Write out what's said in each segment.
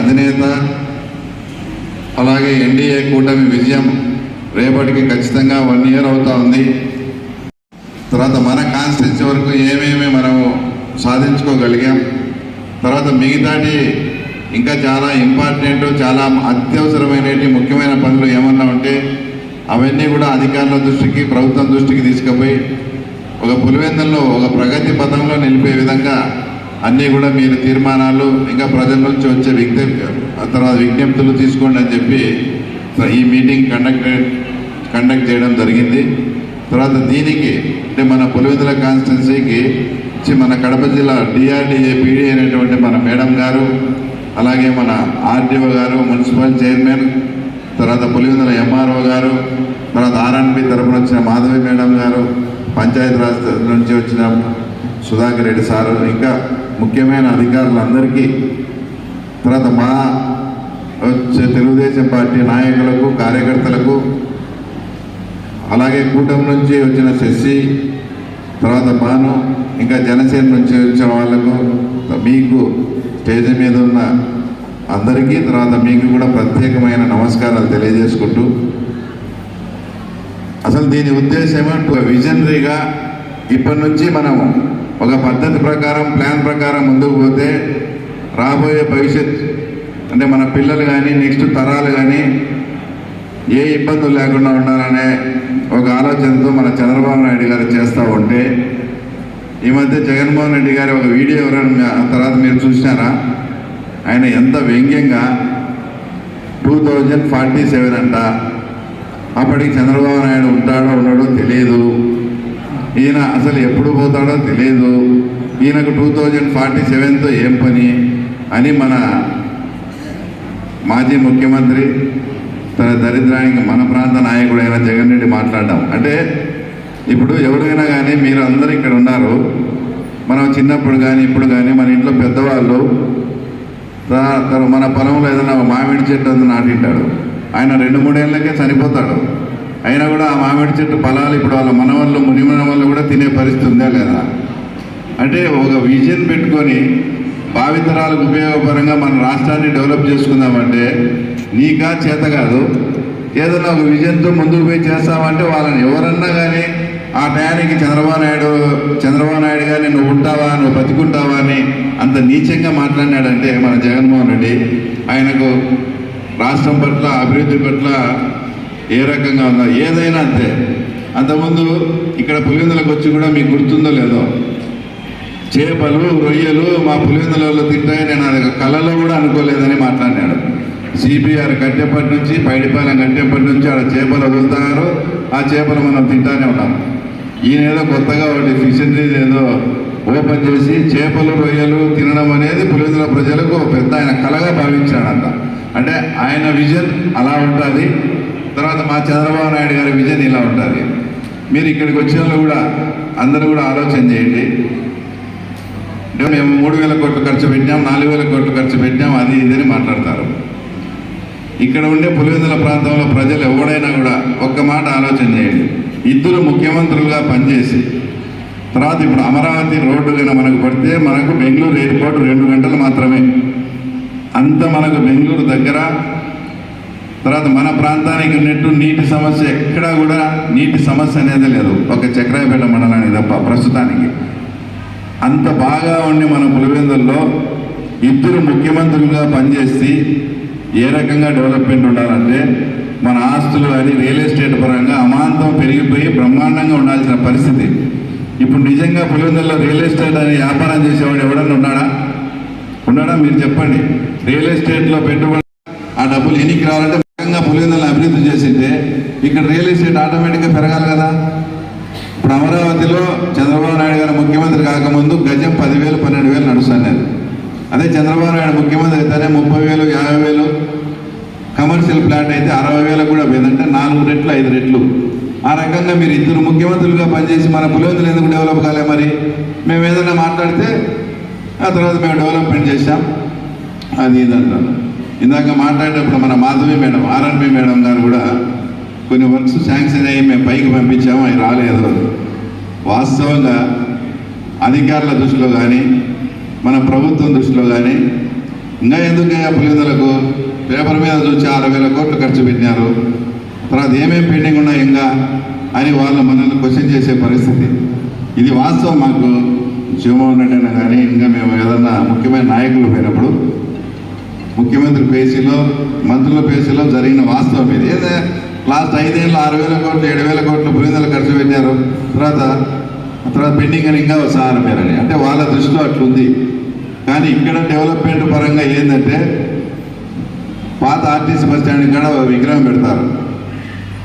అధినేత అలాగే ఎన్డీఏ కూటమి విజయం రేపటికి ఖచ్చితంగా 1 year అవుతా ఉంది. తర్వాత మన కాన్స్టిట్యూన్సీ వరకు ఏమేమి మనము సాధించుకోగలిగాం, తర్వాత మిగతాటి ఇంకా చాలా ఇంపార్టెంట్ చాలా అత్యవసరమైన ముఖ్యమైన పనులు ఏమన్నా ఉంటే అవన్నీ కూడా అధికారుల దృష్టికి ప్రభుత్వం దృష్టికి తీసుకుపోయి ఒక పులివెందుల్లో ఒక ప్రగతి పథంలో నిలిపే విధంగా అన్నీ కూడా మీరు తీర్మానాలు ఇంకా ప్రజల నుంచి వచ్చే తర్వాత విజ్ఞప్తులు తీసుకోండి అని చెప్పి ఈ మీటింగ్ కండక్ట్ చేయడం జరిగింది. తర్వాత దీనికి అంటే మన పులివెందుల కాన్స్టిట్యున్సీకి మన కడప జిల్లా డిఆర్డిఏ పీడీ అయినటువంటి మన మేడం గారు, అలాగే మన ఆర్డీఓ గారు, మున్సిపల్ చైర్మన్, తర్వాత పులివెందుల ఎంఆర్ఓ గారు, తర్వాత ఆర్ఎండ్బి తరఫున వచ్చిన మాధవి మేడం గారు, పంచాయతీరాజ్ నుంచి వచ్చిన సుధాకర్ రెడ్డి సారు, ఇంకా ముఖ్యమైన అధికారులందరికీ, తర్వాత మా తెలుగుదేశం పార్టీ నాయకులకు కార్యకర్తలకు, అలాగే కూటమి నుంచి వచ్చిన శశి, తర్వాత భాను, ఇంకా జనసేన నుంచి వచ్చిన వాళ్లకు, మీకు స్టేజ్ మీద ఉన్న అందరికీ, తర్వాత మీకు కూడా ప్రత్యేకమైన నమస్కారాలు తెలియజేసుకుంటూ, అసలు దీని ఉద్దేశం విజనరీగా ఇప్పటి నుంచి మనం ఒక పద్ధతి ప్రకారం ప్లాన్ ప్రకారం ముందుకు పోతే రాబోయే భవిష్యత్ అంటే మన పిల్లలు కానీ నెక్స్ట్ తరాలు కానీ ఏ ఇబ్బందులు లేకుండా ఉండాలనే ఒక ఆలోచనతో మన చంద్రబాబు నాయుడు గారు చేస్తూ ఉంటే, ఈ మధ్య జగన్మోహన్ రెడ్డి గారి ఒక వీడియో ఎవరైనా తర్వాత మీరు చూసినారా? ఆయన ఎంత వ్యంగ్యంగా 2047 అంట, అప్పటికి చంద్రబాబు నాయుడు ఉంటాడో ఉండడో తెలియదు, ఈయన అసలు ఎప్పుడు పోతాడో తెలియదు, ఈయనకు 2047తో ఏం పని అని మన మాజీ ముఖ్యమంత్రి తన దరిద్రానికి మన ప్రాంత నాయకుడైన జగన్ రెడ్డి మాట్లాడడం. అంటే ఇప్పుడు ఎవరైనా కానీ మీరు అందరూ ఇక్కడ ఉన్నారు, మనం చిన్నప్పుడు కానీ ఇప్పుడు కానీ మన ఇంట్లో పెద్దవాళ్ళు మన పొలంలో ఏదైనా మామిడి చెట్టు నాటింటాడు, ఆయన 2-3 ఏళ్ళకే చనిపోతాడు, అయినా కూడా ఆ మామిడి చెట్టు ఫలాలు ఇప్పుడు వాళ్ళ మనవాళ్ళు మునిమనవాళ్ళు కూడా తినే పరిస్థితి ఉందా లేదా? అంటే ఒక విజన్ పెట్టుకొని భావితరాలకు ఉపయోగపరంగా మన రాష్ట్రాన్ని డెవలప్ చేసుకుందామంటే నీకా చేత కాదు. ఏదైనా ఒక విజన్తో ముందుకు పోయి చేస్తామంటే వాళ్ళని ఎవరన్నా కానీ ఆ టయానికి చంద్రబాబు నాయుడు కానీ నువ్వు ఉంటావా, నువ్వు బతికుంటావా అని అంత నీచంగా మాట్లాడినాడంటే మన జగన్మోహన్ రెడ్డి, ఆయనకు రాష్ట్రం పట్ల అభివృద్ధి పట్ల ఏ రకంగా ఉందో ఏదైనా అంతే. అంతకుముందు ఇక్కడ పులివెందులకు వచ్చి కూడా మీకు గుర్తుందో లేదో, చేపలు రొయ్యలు మా పులివెందులలో తింటాయి, నేను అది కళలో కూడా అనుకోలేదని మాట్లాడినాడు. సిపిఆర్ కట్టేపటి నుంచి పైడిపాలెం కట్టేపటి నుంచి ఆడ చేపలు వదులుతున్నారు, ఆ చేపలు మనం తింటానే ఉన్నాం. ఈయన ఏదో కొత్తగా ఒకటి ఫిషరీస్ ఏదో ఓపెన్ చేసి చేపలు రొయ్యలు తినడం అనేది పులివెందుల ప్రజలకు పెద్ద ఆయన కళగా భావించాడంట. అంటే ఆయన విజన్ అలా ఉంటుంది. తర్వాత మా చంద్రబాబు నాయుడు గారి విజన్ ఇలా ఉంటుంది. మీరు ఇక్కడికి వచ్చిన వాళ్ళు కూడా అందరూ కూడా ఆలోచన చేయండి. మేము 3,000 కోట్లు ఖర్చు పెట్టాం, 4,000 కోట్లు ఖర్చు పెట్టాం, అది ఇదని మాట్లాడతారు. ఇక్కడ ఉండే పులివెందుల ప్రాంతంలో ప్రజలు ఎవడైనా కూడా ఒక్క మాట ఆలోచన చేయండి. ఇద్దరు ముఖ్యమంత్రులుగా పనిచేసి తర్వాత ఇప్పుడు అమరావతి రోడ్డు కన్నా మనకు పడితే మనకు బెంగళూరు ఎయిర్పోర్ట్ 2 గంటలు మాత్రమే, అంత మనకు బెంగళూరు దగ్గర. తర్వాత మన ప్రాంతానికి ఉన్నట్టు నీటి సమస్య ఎక్కడా కూడా నీటి సమస్య అనేది లేదు, ఒక చక్రాయపేట మండలానికి తప్ప ప్రస్తుతానికి. అంత బాగా ఉండి మన పులివెందుల్లో ఇద్దరు ముఖ్యమంత్రులుగా పనిచేసి ఏ రకంగా డెవలప్మెంట్ ఉండాలంటే మన ఆస్తులు కానీ రియల్ ఎస్టేట్ పరంగా అమాంతం పెరిగిపోయి బ్రహ్మాండంగా ఉండాల్సిన పరిస్థితి. ఇప్పుడు నిజంగా పులివెందుల్లో రియల్ ఎస్టేట్ అని వ్యాపారం చేసేవాడు ఎవడన్నా ఉన్నాడా? మీరు చెప్పండి. రియల్ ఎస్టేట్లో పెట్టుబడి ఆ డబ్బులు ఎన్నికి రావాలంటే ముఖ్యంగా పులివెందులను అభివృద్ధి చేసింటే ఇక్కడ రియల్ ఎస్టేట్ ఆటోమేటిక్గా పెరగాలి కదా. ఇప్పుడు అమరావతిలో చంద్రబాబు నాయుడు గారు ముఖ్యమంత్రి కాకముందు గజం 10,000 12,000 నడుస్తున్నారు. అదే చంద్రబాబు నాయుడు ముఖ్యమంత్రి అయితేనే 30,000 50,000, కమర్షియల్ ప్లాట్ అయితే 60,000 కూడా పోయిందంటే 4 రెట్లు 5 రెట్లు. ఆ రకంగా మీరు ఇద్దరు ముఖ్యమంత్రులుగా పనిచేసి మన పులివెందులు ఎందుకు డెవలప్ కాలే? మరి మేము ఏదైనా మాట్లాడితే ఆ తర్వాత మేము డెవలప్మెంట్ చేశాం అది ఇదంటారు. ఇందాక మాట్లాడేటప్పుడు మన మాధవి మేడం, ఆర్ఎండ్బి మేడం గారు కూడా కొన్ని వర్క్స్ శాంక్షన్ అయ్యి మేము పైకి పంపించాము, అవి రాలేదు. వాస్తవంగా అధికారుల దృష్టిలో కానీ మన ప్రభుత్వం దృష్టిలో కానీ ఇంకా ఎందుకయ్యా పులివెందులకు పేపర్ మీద చూసి 6,000 కోట్లు ఖర్చు పెట్టినారు, తర్వాత ఏమేమి పెండింగ్ ఉన్నాయి ఇంకా అని వాళ్ళు మనల్ని క్వశ్చన్ చేసే పరిస్థితి. ఇది వాస్తవం. మాకు శివమోహన్ రెడ్డి అయినా కానీ ఇంకా మేము ఏదన్నా ముఖ్యమైన నాయకులు పోయినప్పుడు ముఖ్యమంత్రి పేసీలో మంత్రుల పేసీలో జరిగిన వాస్తవం ఇది. ఏదే లాస్ట్ 5 ఏళ్ళు 6,000 కోట్లు 7,000 కోట్లు పులివెందులు ఖర్చు పెట్టారు, తర్వాత పెండింగ్ అని ఇంకా సార్ పేరని, అంటే వాళ్ళ దృష్టిలో అట్లుంది. కానీ ఇక్కడ డెవలప్మెంట్ పరంగా ఏంటంటే పాత ఆర్టీసీ బస్ స్టాండ్ కూడా విగ్రహం పెడతారు,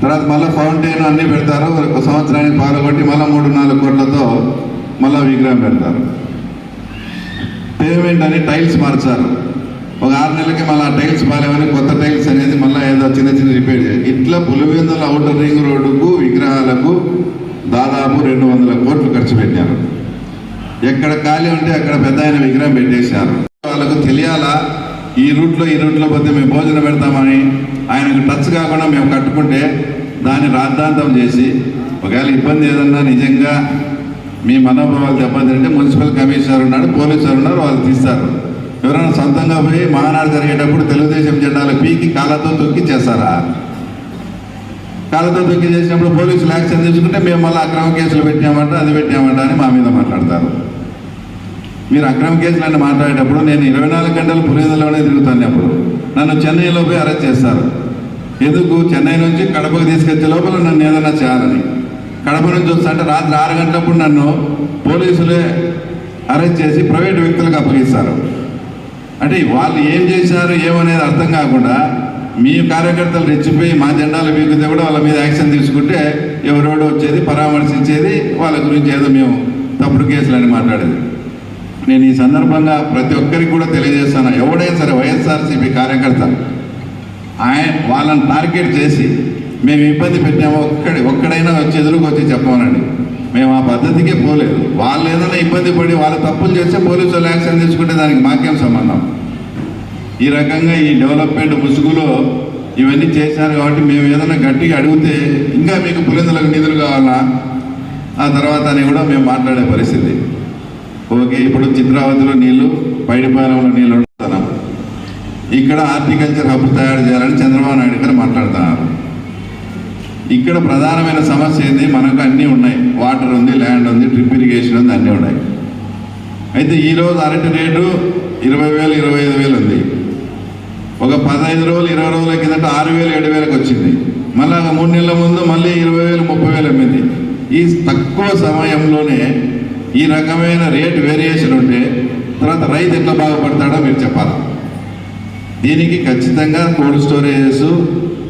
తర్వాత మళ్ళీ ఫౌంటైన్ అన్నీ పెడతారు, ఒక సంవత్సరానికి పాల్గొట్టి మళ్ళీ 3-4 కోట్లతో మళ్ళీ విగ్రహం పెడతారు. పేమెంట్ అని టైల్స్ మార్చారు, ఒక 6 నెలలకి మళ్ళీ టైల్స్ బాగాలేమని కొత్త టైల్స్ అనేది మళ్ళీ ఏదో చిన్న రిపేర్ చేయాలి. ఇట్లా పులివెందుల ఔటర్ రింగ్ రోడ్డుకు విగ్రహాలకు దాదాపు 200 కోట్లు ఖర్చు పెట్టారు. ఎక్కడ ఖాళీ ఉంటే అక్కడ పెద్ద ఆయన విగ్రహం పెట్టేశారు. వాళ్ళకు తెలియాలా ఈ రూట్లో పోతే మేము భోజనం పెడతామని, ఆయనకు టచ్ కాకుండా మేము కట్టుకుంటే దాన్ని రాద్ధాంతం చేసి ఒకవేళ ఇబ్బంది ఏదన్నా నిజంగా మీ మనోభావాలు దెబ్బతింటే మున్సిపల్ కమిషనర్ ఉన్నాడు, పోలీసులు ఉన్నారు, వాళ్ళు తీస్తారు. ఎవరైనా సొంతంగా పోయి మహానాడు జరిగేటప్పుడు తెలుగుదేశం జెండాలు పీకి కాళ్ళతో తొక్కి చేస్తారా? కాళ్ళతో తొక్కి చేసినప్పుడు పోలీసులు యాక్షన్ తీసుకుంటే మేము మళ్ళీ అక్రమ కేసులు పెట్టామంట అది పెట్టామంట అని మా మీద మాట్లాడతారు. మీరు అక్రమ కేసులని మాట్లాడేటప్పుడు నేను 24 గంటలు పులివెందులోనే తిరుగుతున్నప్పుడు నన్ను చెన్నైలో పోయి అరెస్ట్ చేస్తారు. ఎందుకు? చెన్నై నుంచి కడపకు తీసుకొచ్చే లోపల నన్ను ఏదైనా చేయాలని. కడప నుంచి వస్తుంటే రాత్రి 6 గంటలప్పుడు నన్ను పోలీసులే అరెస్ట్ చేసి ప్రైవేట్ వ్యక్తులకు అప్పగిస్తారు. అంటే వాళ్ళు ఏం చేశారు ఏమనేది అర్థం కాకుండా మీ కార్యకర్తలు రెచ్చిపోయి మా జెండాలు పీకితే కూడా వాళ్ళ మీద యాక్షన్ తీసుకుంటే ఎవరోడో వచ్చేది పరామర్శించేది, వాళ్ళ గురించి ఏదో మేము తప్పుడు కేసులని మాట్లాడేది. నేను ఈ సందర్భంగా ప్రతి ఒక్కరికి కూడా తెలియజేస్తాను, ఎవడైనా సరే వైఎస్ఆర్సీపీ కార్యకర్త వాళ్ళని టార్గెట్ చేసి మేము ఇబ్బంది పెట్టామో ఒక్కడైనా వచ్చి ఎదురుకు వచ్చి చెప్పమనండి. మేము ఆ పద్ధతికే పోలేదు. వాళ్ళు ఏదైనా ఇబ్బంది పడి వాళ్ళు తప్పులు చేస్తే పోలీసు వాళ్ళు యాక్షన్ తీసుకుంటే దానికి మాకేం సంబంధం? ఈ రకంగా ఈ డెవలప్మెంట్ ముసుగులో ఇవన్నీ చేశారు కాబట్టి మేము ఏదైనా గట్టిగా అడిగితే ఇంకా మీకు పులివెందులకు నిధులు కావాలా ఆ తర్వాత అని కూడా మేము మాట్లాడే పరిస్థితి. ఓకే, ఇప్పుడు చిత్రావతిలో నీళ్లు, పైడిపాలెంలో నీళ్ళు ఉంటున్నాం, ఇక్కడ హార్టికల్చర్ హబ్ తయారు చేయాలని చంద్రబాబు నాయుడు గారు మాట్లాడుతున్నారు. ఇక్కడ ప్రధానమైన సమస్య ఏంది? మనకు అన్నీ ఉన్నాయి, వాటర్ ఉంది, ల్యాండ్ ఉంది, డ్రిప్ ఇరిగేషన్ ఉంది, అన్నీ ఉన్నాయి. అయితే ఈరోజు అరటి రేటు 20,000 25,000 ఉంది. ఒక 15 రోజులు 20 రోజుల కిందట 6,000 7,000కి వచ్చింది. మళ్ళీ 3 నెలల ముందు మళ్ళీ 20,000 30,000 అమ్మింది. ఈ తక్కువ సమయంలోనే ఈ రకమైన రేట్ వేరియేషన్ ఉంటే తర్వాత రైతు ఎట్లా బాగుపడతాడో మీరు చెప్పాలి. దీనికి ఖచ్చితంగా కోల్డ్ స్టోరేజెస్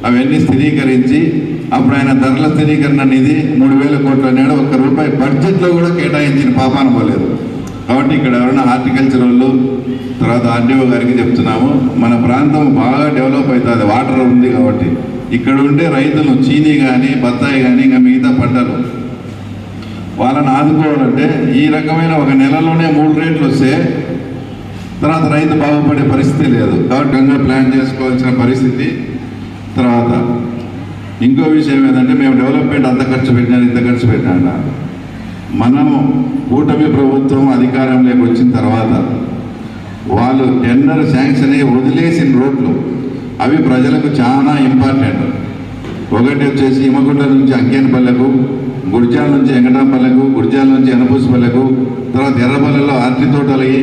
అవన్నీ స్థిరీకరించి అప్పుడు ఆయన ధరల స్థిరీకరణ నిధి 3,000 కోట్లు అన్నాడు, ₹1 బడ్జెట్లో కూడా కేటాయించిన పాపాన పోలేదు. కాబట్టి ఇక్కడ ఎవరైనా హార్టికల్చర్ వాళ్ళు తర్వాత ఆర్డీఓ గారికి చెప్తున్నాము, మన ప్రాంతం బాగా డెవలప్ అవుతుంది, వాటర్ ఉంది కాబట్టి ఇక్కడ ఉండే రైతులు చీనీ కానీ బత్తాయి కానీ ఇంకా మిగతా పంటలు వాళ్ళని ఆదుకోవాలంటే ఈ రకమైన ఒక నెలలోనే 3 రేట్లు వస్తే తర్వాత రైతు బాగుపడే పరిస్థితి లేదు. కాబట్టి గంగా ప్లాన్ చేసుకోవాల్సిన పరిస్థితి. తర్వాత ఇంకో విషయం ఏంటంటే మేము డెవలప్మెంట్ అంత ఖర్చు పెట్టినాను ఇంత ఖర్చు పెట్టినా మనము కూటమి ప్రభుత్వం అధికారంలోకి వచ్చిన తర్వాత వాళ్ళు టెండర్ శాంక్షన్ అయ్యి వదిలేసిన రోడ్లు అవి ప్రజలకు చాలా ఇంపార్టెంట్. ఒకటి వచ్చేసి ఇమగుంట నుంచి అంకేనపల్లెకు, గుర్జాల నుంచి వెంకటాంపల్లెకు, గుర్జాల నుంచి ఎనపూసిపల్లెకు, తర్వాత ఎర్రపల్లెలో ఆర్టి తోటలయ్యి,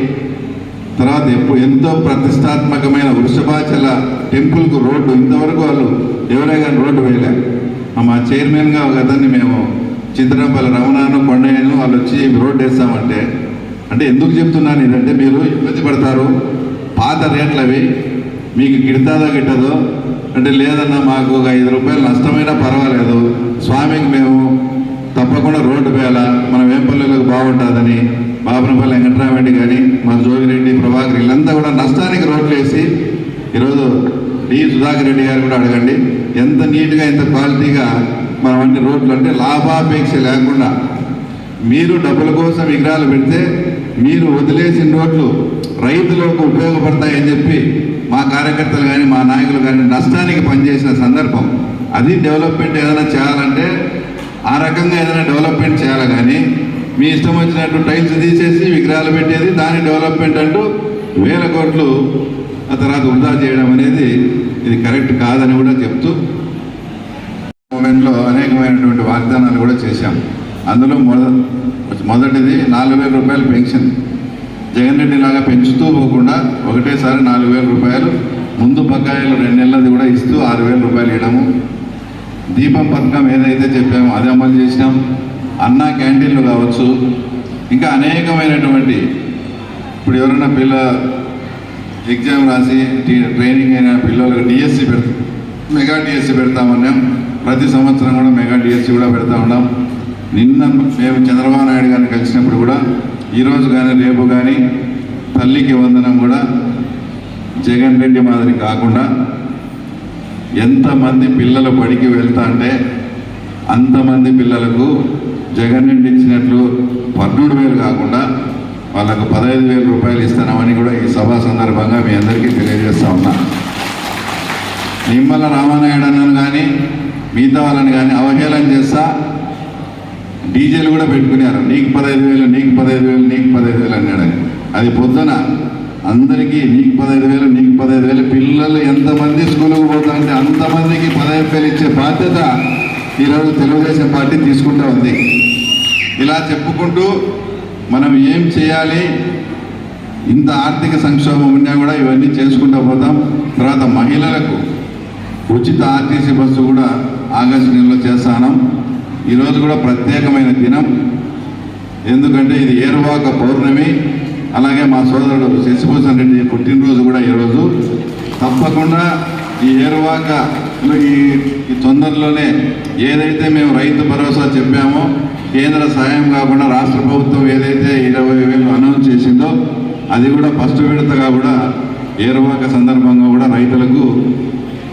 తర్వాత ఎంతో ప్రతిష్టాత్మకమైన వృషభాచల టెంపుల్కు రోడ్డు ఇంతవరకు వాళ్ళు ఎవరే కానీ రోడ్డు వేయలే. మా చైర్మన్గా ఒక అతన్ని మేము చింతరంపల్లి రమణాను కొండయ్యను వాళ్ళు వచ్చి రోడ్డు వేస్తామంటే అంటే ఎందుకు చెప్తున్నాను ఇదంటే మీరు ఇబ్బంది పడతారు, పాత రేట్లు అవి మీకు గిడతాదో గిట్టదో అంటే లేదన్నా మాకు ఒక ₹5 నష్టమైనా పర్వాలేదు, స్వామికి మేము తప్పకుండా రోడ్డు వేయాలా, మన వేంపల్లిలకు బాగుంటుందని బాబనపల్లి వెంకటరామరెడ్డి కానీ మన జోగిరెడ్డి ప్రభాకర్ వీళ్ళంతా కూడా నష్టానికి రోడ్లు వేసి ఈరోజు సుధాకర్ రెడ్డి గారు కూడా అడగండి ఎంత నీట్గా ఎంత క్వాలిటీగా మనం అన్ని రోడ్లు అంటే లాభాపేక్ష లేకుండా మీరు డబ్బుల కోసం విగ్రహాలు పెడితే మీరు వదిలేసిన రోడ్లు రైతులకు ఉపయోగపడతాయని చెప్పి మా కార్యకర్తలు కానీ మా నాయకులు కానీ నష్టానికి పనిచేసిన సందర్భం. అది డెవలప్మెంట్ ఏదైనా చేయాలంటే ఆ రకంగా ఏదైనా డెవలప్మెంట్ చేయాలి. కానీ మీ ఇష్టం వచ్చినట్టు టైల్స్ తీసేసి విగ్రహాలు పెట్టేది దాని డెవలప్మెంట్ అంటూ 1,000 కోట్లు ఆ తర్వాత వృధా చేయడం అనేది ఇది కరెక్ట్ కాదని కూడా చెప్తూ మూమెంట్లో అనేకమైనటువంటి వాగ్దానాలు కూడా చేశాం. అందులో మొదటిది 4,000 రూపాయలు పెన్షన్. జగన్ రెడ్డి లాగా పెంచుతూ పోకుండా ఒకటేసారి 4,000 రూపాయలు ముందు బకాయిలు 2 నెలలది కూడా ఇస్తూ 6,000 రూపాయలు ఇవ్వడము. దీపం పథకం ఏదైతే చెప్పామో అది అమలు చేసినాం. అన్నా క్యాంటీన్లు కావచ్చు, ఇంకా అనేకమైనటువంటి ఇప్పుడు ఎవరైనా ఎగ్జామ్ రాసి ట్రైనింగ్ అయిన పిల్లలకు డిఎస్సి మెగా డిఎస్సి పెడతామన్నాం. ప్రతి సంవత్సరం కూడా మెగా డిఎస్సి కూడా పెడతా ఉన్నాం. నిన్న మేము చంద్రబాబు నాయుడు గారిని కలిసినప్పుడు కూడా ఈరోజు కానీ రేపు కానీ తల్లికి వందనం కూడా జగన్ రెడ్డి మాదిరి కాకుండా ఎంతమంది పిల్లలు బడికి వెళ్తా అంటే అంతమంది పిల్లలకు జగన్ రెడ్డి ఇచ్చినట్లు 13,000 కాకుండా వాళ్ళకు 15,000 రూపాయలు ఇస్తామని కూడా ఈ సభ సందర్భంగా మీ అందరికీ తెలియజేస్తా ఉన్నా. నిమ్మల రామానాయుడు అన్నను కానీ మిగతా వాళ్ళని కానీ అవహేళన చేస్తా డీజేలు కూడా పెట్టుకున్నారు. నీకు 15,000, నీకు 15,000, నీకు 15,000 అన్నాడని. అది పొద్దున అందరికీ నీకు 15,000, నీకు 15,000 పిల్లలు ఎంతమంది స్కూల్కి పోతా అంటే అంతమందికి 15,000 ఇచ్చే బాధ్యత ఈరోజు తెలుగుదేశం పార్టీ తీసుకుంటూ ఉంది. ఇలా చెప్పుకుంటూ మనం ఏం చేయాలి, ఇంత ఆర్థిక సంక్షోభం ఉన్నా కూడా ఇవన్నీ చేసుకుంటూ పోతాం. తర్వాత మహిళలకు ఉచిత ఆర్టీసీ బస్సు కూడా ఆగస్టు నెలలో చేస్తాను. ఈరోజు కూడా ప్రత్యేకమైన దినం, ఎందుకంటే ఇది ఏరువాక పౌర్ణమి. అలాగే మా సోదరుడు శశిభూషణ్ రెడ్డి పుట్టినరోజు కూడా ఈరోజు. తప్పకుండా ఈ ఏరువాక ఈ తొందరలోనే ఏదైతే మేము రైతు భరోసా చెప్పామో కేంద్ర సహాయం కాకుండా రాష్ట్ర ప్రభుత్వం ఏదైతే 20,000 అనౌన్స్ చేసిందో అది కూడా ఫస్ట్ విడతగా కూడా ఏరువాక సందర్భంగా కూడా రైతులకు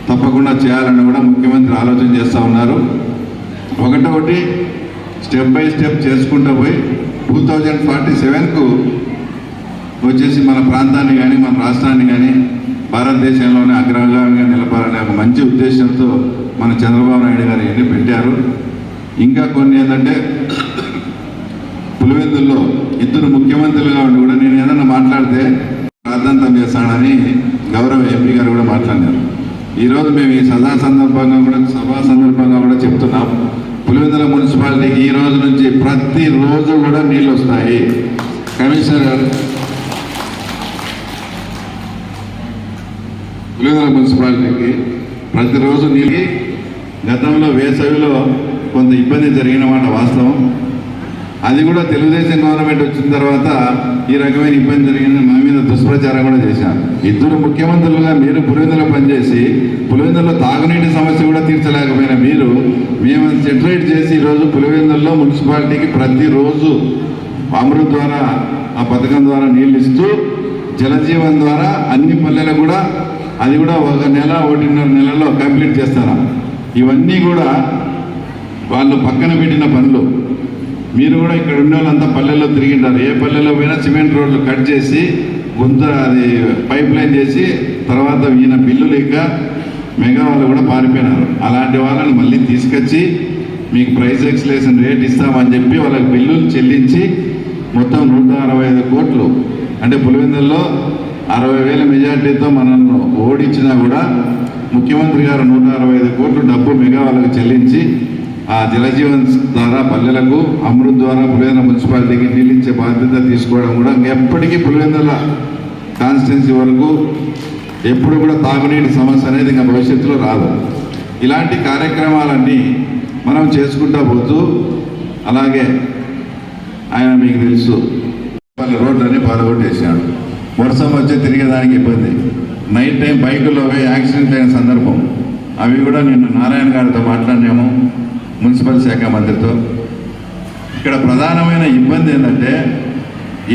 తప్పకుండా చేయాలని కూడా ముఖ్యమంత్రి ఆలోచన చేస్తూ ఉన్నారు. ఒకటొకటి స్టెప్ బై స్టెప్ చేసుకుంటూ పోయి 2047కు వచ్చేసి మన ప్రాంతాన్ని కానీ మన రాష్ట్రాన్ని కానీ భారతదేశంలోనే అగ్రగామిగా నిలపాలనే ఒక మంచి ఉద్దేశంతో మన చంద్రబాబు నాయుడు గారు ఇవన్నీ పెట్టారు. ఇంకా కొన్ని ఏంటంటే పులివెందుల్లో 2 ముఖ్యమంత్రులుగా ఉండి కూడా నేను ఏదన్నా మాట్లాడితే ప్రార్థంతం చేస్తానని గౌరవ ఎంపీ గారు కూడా మాట్లాడినారు. ఈరోజు మేము ఈ సభా సందర్భంగా కూడా చెప్తున్నాం. పులివెందుల మున్సిపాలిటీకి ఈ రోజు నుంచి ప్రతిరోజు కూడా నీళ్ళు వస్తాయి. కమిషనర్ గారు పులివెందుల మున్సిపాలిటీకి ప్రతిరోజు నీళ్ళు. గతంలో వేసవిలో కొంత ఇబ్బంది జరిగిన మాట వాస్తవం. అది కూడా తెలుగుదేశం గవర్నమెంట్ వచ్చిన తర్వాత ఈ రకమైన ఇబ్బంది జరిగిందని మా మీద దుష్ప్రచారం కూడా చేశారు. 2 ముఖ్యమంత్రులుగా మీరు పులివెందులో పనిచేసి పులివెందులో తాగునీటి సమస్య కూడా తీర్చలేకపోయిన మీరు మేము సెటిలైట్ చేసి ఈరోజు పులివెందుల్లో మున్సిపాలిటీకి ప్రతిరోజు అమృత్ ద్వారా ఆ పథకం ద్వారా నీళ్ళు ఇస్తూ జలజీవన్ ద్వారా అన్ని పల్లెలకు కూడా అది కూడా 1 నెల 1.5 నెలల్లో కంప్లీట్ చేస్తారా. ఇవన్నీ కూడా వాళ్ళు పక్కన పెట్టిన పనులు. మీరు కూడా ఇక్కడ ఉండే వాళ్ళంతా పల్లెల్లో తిరిగింటారు. ఏ పల్లెల్లో పోయినా సిమెంట్ రోడ్లు కట్ చేసి అది పైప్ లైన్ చేసి తర్వాత ఈయన బిల్లు లేక మెగా వాళ్ళు కూడా పారిపోయినారు. అలాంటి వాళ్ళని మళ్ళీ తీసుకొచ్చి మీకు ప్రైస్ ఎక్స్లేషన్ రేట్ ఇస్తామని చెప్పి వాళ్ళకి బిల్లులు చెల్లించి మొత్తం 165 కోట్లు అంటే పులివెందుల్లో 60,000 మెజార్టీతో మనల్ని ఓడించినా కూడా ముఖ్యమంత్రి గారు 165 కోట్లు డబ్బు మెగా వాళ్ళకి చెల్లించి ఆ జలజీవన్ ద్వారా పల్లెలకు అమృత్ ద్వారా పులివెందుల మున్సిపాలిటీకి నీళ్ళించే బాధ్యత తీసుకోవడం కూడా ఎప్పటికీ పులివెందుల కాన్స్టిట్యున్సీ వరకు ఎప్పుడు కూడా తాగునీటి సమస్య అనేది ఇంకా భవిష్యత్తులో రాదు. ఇలాంటి కార్యక్రమాలన్నీ మనం చేసుకుంటూ పోతూ అలాగే ఆయన మీకు తెలుసు రోడ్లన్నీ పాల్గొట్టేసాడు. వర్షం వచ్చి తిరిగేదానికి ఇబ్బంది. నైట్ టైం బైకుల్లో యాక్సిడెంట్ అయిన సందర్భం అవి కూడా నిన్న నారాయణ గారితో మాట్లాడినాము, మున్సిపల్ శాఖ మంత్రితో. ఇక్కడ ప్రధానమైన ఇబ్బంది ఏంటంటే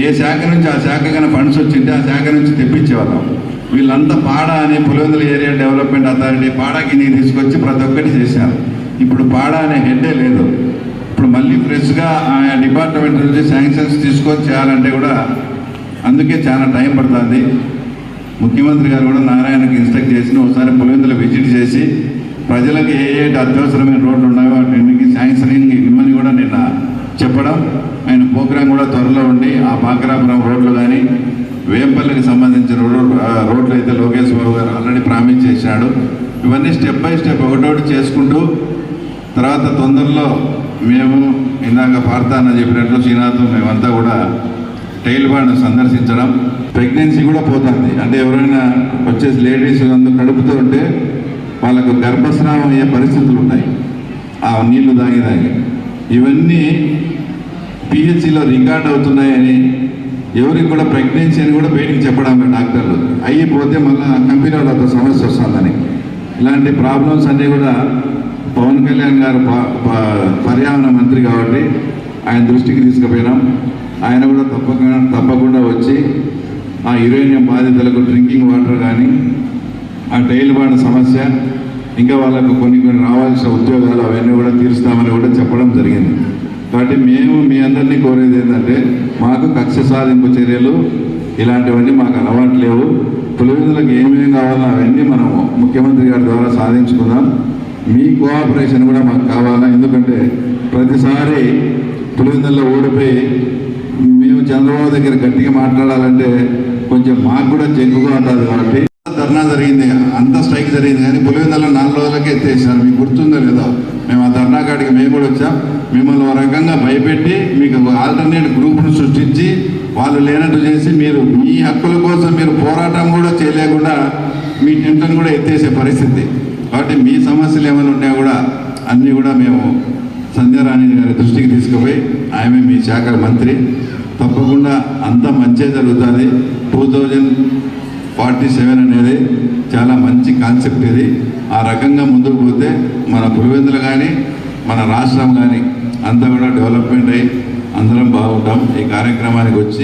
ఏ శాఖ నుంచి ఆ శాఖ కన్నా ఫండ్స్ వచ్చింటే ఆ శాఖ నుంచి తెప్పించేవాళ్ళం. వీళ్ళంతా పాడా అని పులివెందుల ఏరియా డెవలప్మెంట్ అథారిటీ పాడాకి నీరు తీసుకొచ్చి ప్రతి ఒక్కటి చేశారు. ఇప్పుడు పాడా అనే హెడ్డే లేదు. ఇప్పుడు మళ్ళీ ఫ్రెష్గా ఆయా డిపార్ట్మెంట్ నుంచి శాంక్షన్స్ తీసుకొని చేయాలంటే కూడా అందుకే చాలా టైం పడుతుంది. ముఖ్యమంత్రి గారు కూడా నారాయణకి ఇన్స్ట్రక్ట్ చేసి ఒకసారి పులివెందుల విజిట్ చేసి ప్రజలకు ఏ అత్యవసరమైన రోడ్లు ఉన్నాయో వాటికి శాంక్షనింగ్ ఇమ్మని కూడా నిన్న చెప్పడం. ఆయన ప్రోగ్రాం కూడా త్వరలో ఉండి ఆ పాకరాపురం రోడ్లు కానీ వేంపల్లికి సంబంధించిన రోడ్లు అయితే లోకేష్ బాబు గారు ఆల్రెడీ ప్రామిస్ చేశాడు. ఇవన్నీ స్టెప్ బై స్టెప్ ఒకటోటి చేసుకుంటూ తర్వాత తొందరలో మేము ఇందాక పార్తాన చెప్పినట్లు శ్రీనాథ్ మేమంతా కూడా టైల్ బాండ్ సందర్శించడం, ప్రెగ్నెన్సీ కూడా పోతుంది. అంటే ఎవరైనా వచ్చేసి లేడీస్ అందరూ కడుపుతూ ఉంటే వాళ్ళకు గర్భస్రావం అయ్యే పరిస్థితులు ఉన్నాయి ఆ నీళ్లు తాగి. ఇవన్నీ పిహెచ్సిలో రికార్డ్ అవుతున్నాయని, ఎవరికి కూడా ప్రెగ్నెన్సీ అని కూడా బయటికి చెప్పడం డాక్టర్లు అయిపోతే మళ్ళీ కంపెనీ వాళ్ళతో సమస్య వస్తుందని. ఇలాంటి ప్రాబ్లమ్స్ అన్నీ కూడా పవన్ కళ్యాణ్ గారు పర్యావరణ మంత్రి కాబట్టి ఆయన దృష్టికి తీసుకుపోయినాం. ఆయన కూడా తప్పకుండా వచ్చి ఆ యురేనియం బాధితులకు డ్రింకింగ్ వాటర్ కానీ, ఆ టైల్ బాండ్ సమస్య, ఇంకా వాళ్ళకు కొన్ని రావాల్సిన ఉద్యోగాలు అవన్నీ కూడా తీరుస్తామని కూడా చెప్పడం జరిగింది. కాబట్టి మేము మీ అందరినీ కోరేది ఏంటంటే, మాకు కక్ష సాధింపు చర్యలు ఇలాంటివన్నీ మాకు అలవాటు లేవు. పులివెందులకు ఏమేమి కావాలో అవన్నీ మనము ముఖ్యమంత్రి గారి ద్వారా సాధించుకుందాం. మీ కోఆపరేషన్ కూడా మాకు కావాలా. ఎందుకంటే ప్రతిసారి పులివెందుల్లో ఓడిపోయి మేము చంద్రబాబు దగ్గర గట్టిగా మాట్లాడాలంటే కొంచెం మాకు కూడా జగ్గుగా ఉంటుంది. కాబట్టి ధర్నా జరిగింది, అంత స్ట్రైక్ జరిగింది, కానీ పులివెందుల్లో 4 రోజులకే ఎత్తేసారు. మీకు గుర్తుందో లేదో, మేము ఆ ధర్నా కాడికి మేము కూడా వచ్చాం. మిమ్మల్ని ఒక రకంగా భయపెట్టి మీకు ఆల్టర్నేట్ గ్రూప్ను సృష్టించి వాళ్ళు లేనట్టు చేసి మీరు మీ హక్కుల కోసం మీరు పోరాటం కూడా చేయలేకుండా మీ టెంట్లను కూడా ఎత్తేసే పరిస్థితి. కాబట్టి మీ సమస్యలు ఏమైనా ఉన్నా కూడా అన్నీ కూడా మేము సంధ్యారాణి గారి దృష్టికి తీసుకుపోయి, ఆమె మీ శాఖ మంత్రి, తప్పకుండా అంత మంచి జరుగుతుంది. 2047 అనేది చాలా మంచి కాన్సెప్ట్. ఇది ఆ రకంగా ముందుకు పోతే మన పులివెందులు కానీ మన రాష్ట్రం కానీ అంతా కూడా డెవలప్మెంట్ అయ్యి అందరం బాగుంటాం. ఈ కార్యక్రమానికి వచ్చి